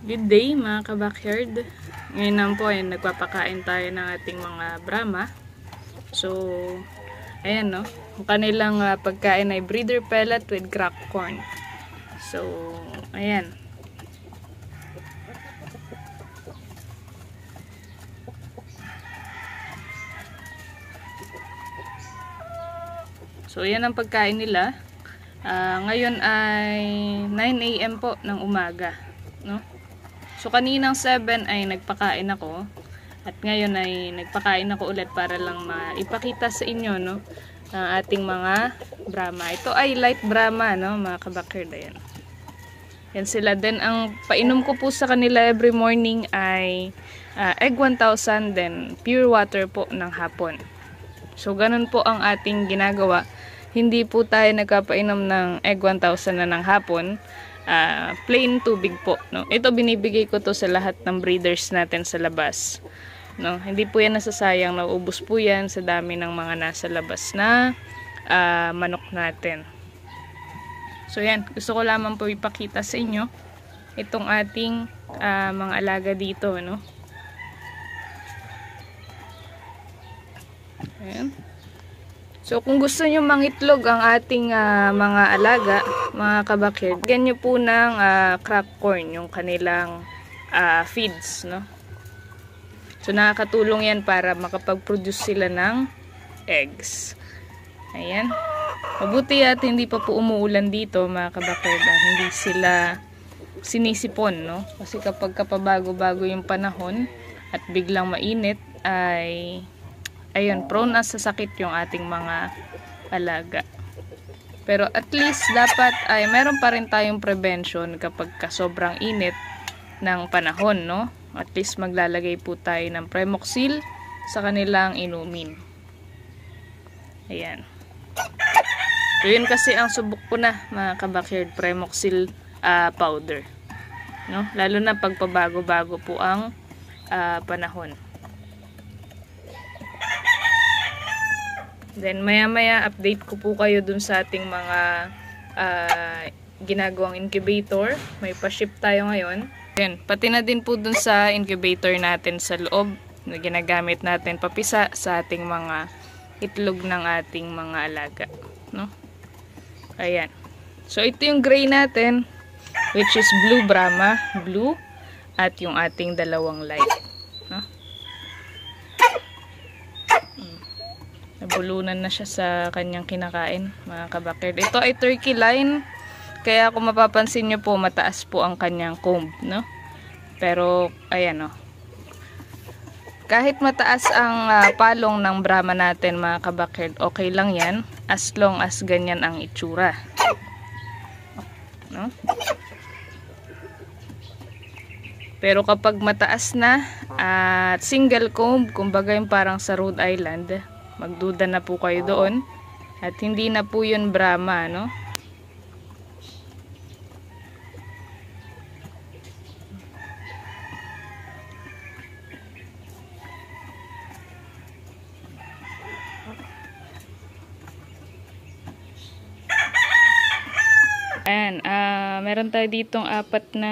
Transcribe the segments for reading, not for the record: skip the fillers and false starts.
Good day mga ka-backyard. Ngayon naman po ay nagpapakain tayo ng ating mga Brahma. So, ayan no. Ang kanilang pagkain ay breeder pellet with cracked corn. So, ayan. So, ayan ang pagkain nila. Ngayon ay 9 AM po ng umaga, no? So kaninang 7 ay nagpakain ako at ngayon ay nagpakain ako ulit para lang maipakita sa inyo, no, ang ating mga Brahma. Ito ay light Brahma, no, mga ka-backyard. Ayan. Yan sila. Then ang painom ko po sa kanila every morning ay egg 1000, then pure water po ng hapon. So ganun po ang ating ginagawa. Hindi po tayo nagpapainom ng egg 1000 na ng hapon. Plain tubig po, no? Ito binibigay ko to sa lahat ng breeders natin sa labas, no? Hindi po yan nasasayang, nauubos po yan sa dami ng mga nasa labas na manok natin. So yan, gusto ko lamang po ipakita sa inyo itong ating mga alaga dito, no? Ayan. So, kung gusto nyo mangitlog ang ating mga alaga, mga kabakid, ganyan po ng cracked corn, yung kanilang feeds, no? So, nakakatulong yan para makapag-produce sila ng eggs. Ayan. Mabuti at hindi pa po umuulan dito, mga kabakid. Hindi sila sinisipon, no? Kasi kapag kapabago-bago yung panahon at biglang mainit, ay ayun, prone na sa sakit yung ating mga alaga. Pero at least dapat ay meron pa rin tayong prevention kapag sobrang init ng panahon, no? At least maglalagay po tayo ng Premoxil sa kanilang inumin. Ayan. So yun kasi ang subok ko na, mga ka-backyard, Premoxil powder, no? Lalo na pag pabago-bago po ang panahon. Then maya-maya update ko po kayo dun sa ating mga ginagawang incubator. May pa-ship tayo ngayon. Then, pati na din po dun sa incubator natin sa loob na ginagamit natin papisa sa ating mga itlog ng ating mga alaga, no? Ayan. So ito yung gray natin, which is blue Brahma, blue, at yung ating dalawang light, no? Nabulunan na siya sa kanyang kinakain, mga kabakid. Ito ay turkey line, kaya kung mapapansin nyo po, mataas po ang kanyang comb, no? Pero, ayan, no? Kahit mataas ang palong ng Brahma natin, mga kabakid, okay lang yan, as long as ganyan ang itsura, no? Pero kapag mataas na at single comb, kumbaga yung parang sa Rhode Island, magduda na po kayo doon. At hindi na po yun Brahma, no? Ayan, meron tayo ditong apat na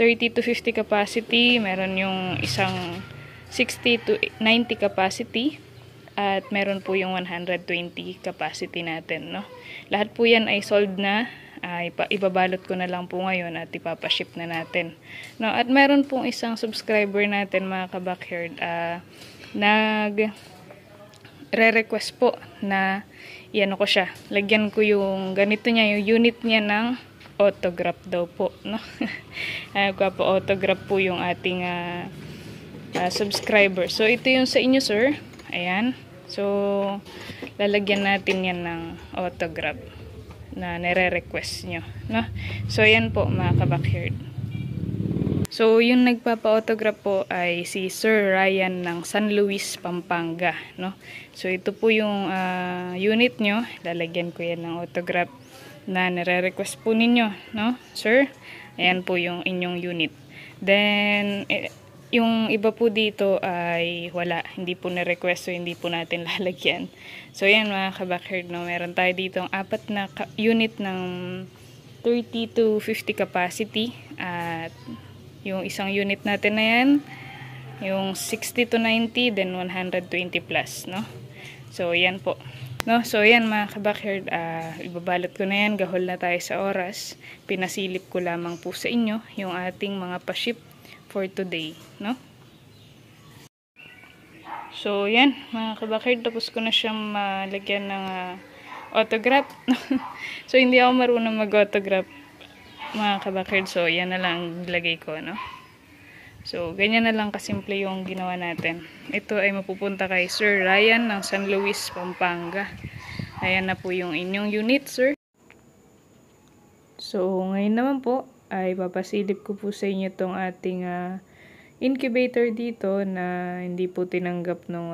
30 to 50 capacity. Meron yung isang 60 to 90 capacity at meron po yung 120 capacity natin, no? Lahat po yan ay sold na. Ibabalot ko na lang po ngayon at ipapaship na natin, no? At meron pong isang subscriber natin, mga ka-backyard, re-request po na yan ko siya, lagyan ko yung ganito niya, yung unit niya ng autograph daw po, no? Autograph po yung ating subscriber. So ito yung sa inyo, sir. Ayan. So lalagyan natin yan ng autograph na nire-request nyo, no? So ayan po, mga ka-backyard. So yung nagpapa-autograph po ay si Sir Ryan ng San Luis, Pampanga, no? So ito po yung unit nyo. Lalagyan ko yan ng autograph na nire-request po ninyo, no, sir? Ayan po yung inyong unit. Then yung iba po dito ay wala, hindi po na-request, so hindi po natin lalagyan. So yan, mga ka-backyard, no, meron tayo dito ang apat na unit ng 30 to 50 capacity. At yung isang unit natin na yan, yung 60 to 90, then 120 plus, no? So, yan po. No? So, yan mga kabackyard, ibabalot ko na yan, gahol na tayo sa oras. Pinasilip ko lamang po sa inyo yung ating mga pa-ship for today, no? So, yan mga kabackyard, tapos ko na siyang malagyan ng autograph. So, hindi ako marunong mag-autograph mga kabackyard, so yan na lang nilagay ko, no? So, ganyan na lang kasimple yung ginawa natin. Ito ay mapupunta kay Sir Ryan ng San Luis, Pampanga. Ayan na po yung inyong unit, sir. So, ngayon naman po ay papasilip ko po sa inyo itong ating incubator dito na hindi po tinanggap ng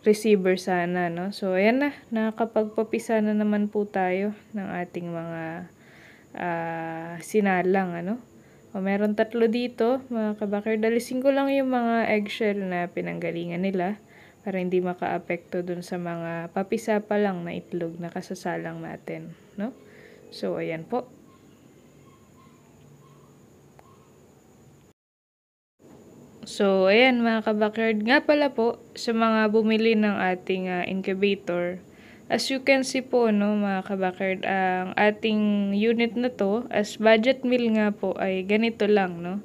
receiver sana, no? So, ayan na. Nakakapagpapisa na naman po tayo ng ating mga sinalang, ano? O, meron 3 dito, mga kabackyard. Dalisin ko lang yung mga eggshell na pinanggalingan nila para hindi maka-apekto dun sa mga papisa pa lang na itlog na kasasalang natin, no? So, ayan po. So, ayan mga kabackyard. Nga pala po, sa mga bumili ng ating incubator, as you can see po, no, mga kabackyard, ang ating unit na to, as budget meal nga po, ay ganito lang, no,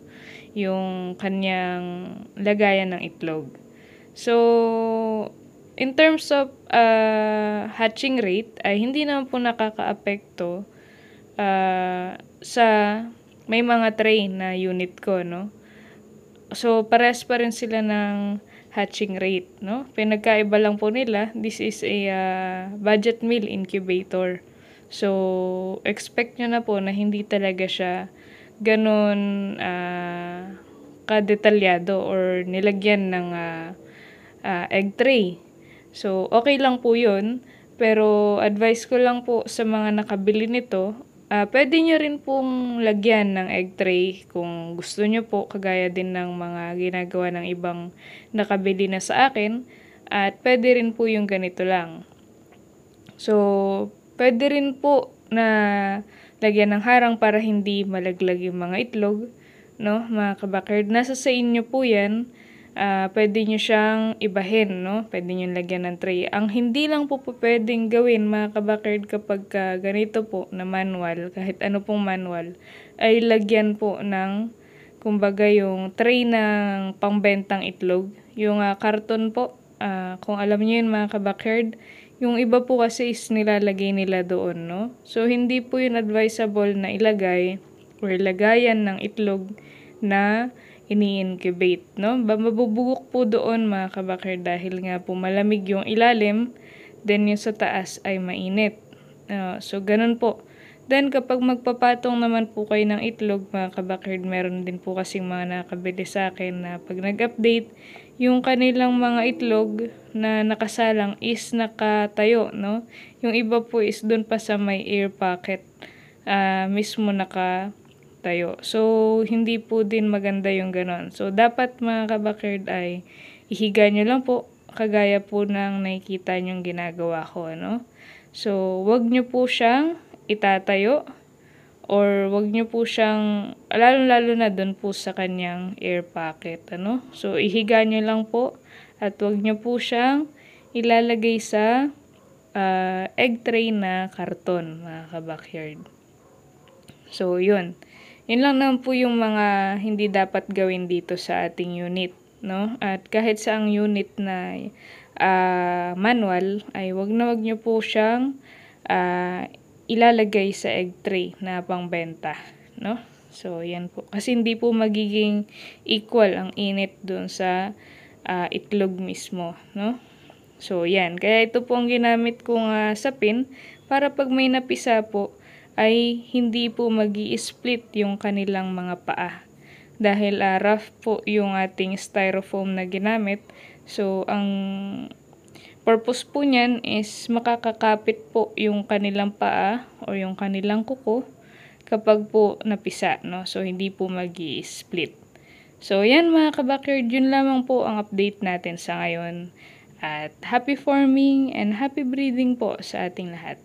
yung kanyang lagayan ng itlog. So, in terms of hatching rate, ay hindi naman po nakaka-apekto sa may mga tray na unit ko, no. So, pares pa rin sila ng hatching rate, no? Pinagkaiba lang po nila, this is a budget meal incubator. So, expect nyo na po na hindi talaga siya ganun kadetalyado or nilagyan ng egg tray. So, okay lang po yun, pero advice ko lang po sa mga nakabili nito, pwede nyo rin pong lagyan ng egg tray kung gusto nyo po, kagaya din ng mga ginagawa ng ibang nakabili na sa akin. At pwede rin po yung ganito lang. So, pwede rin po na lagyan ng harang para hindi malaglag yung mga itlog, no, mga kabackyard. Nasa sa inyo po yan. Pwede nyo siyang ibahin, no? Pwede nyo lagyan ng tray. Ang hindi lang po pwedeng gawin, mga kabackyard, kapag ganito po na manual, kahit ano pong manual, ay lagyan po ng, kumbaga, yung tray ng pangbentang itlog. Yung karton po, kung alam nyo yun, mga kabackyard, yung iba po kasi is nilalagay nila doon, no? So, hindi po yun advisable na ilagay or lagayan ng itlog na ini-incubate, no? Mabubugok po doon, mga kabackyard, dahil nga po malamig yung ilalim, then yung sa taas ay mainit. So, ganun po. Then, kapag magpapatong naman po kayo ng itlog, mga kabackyard, meron din po kasing mga nakabili sa akin na pag nag-update, yung kanilang mga itlog na nakasalang is nakatayo, no? Yung iba po is doon pa sa may air pocket, mismo nakatayo. So, hindi po din maganda yung ganon. So, dapat mga kabackyard ay ihiga nyo lang po, kagaya po ng nakikita nyong ginagawa ko, no? So, wag nyo po siyang itatayo, or wag nyo po siyang, lalo na dun po sa kanyang air pocket, ano? So, ihiga nyo lang po, at wag nyo po siyang ilalagay sa egg tray na karton, mga kabackyard. So, yun. Yun lang naman po yung mga hindi dapat gawin dito sa ating unit, no? At kahit sa ang unit na manual, ay wag nyo po siyang ilalagay sa egg tray na pangbenta, no? So, yan po. Kasi hindi po magiging equal ang init dun sa itlog mismo, no? So, yan. Kaya ito po ang ginamit kong sapin para pag may napisa po, ay hindi po magi-split yung kanilang mga paa. Dahil rough po yung ating styrofoam na ginamit. So, ang purpose po niyan is makakakapit po yung kanilang paa o yung kanilang kuko kapag po napisa, no? So, hindi po magi-split. So, yan mga kabackyard, yun lamang po ang update natin sa ngayon. At happy forming and happy breeding po sa ating lahat.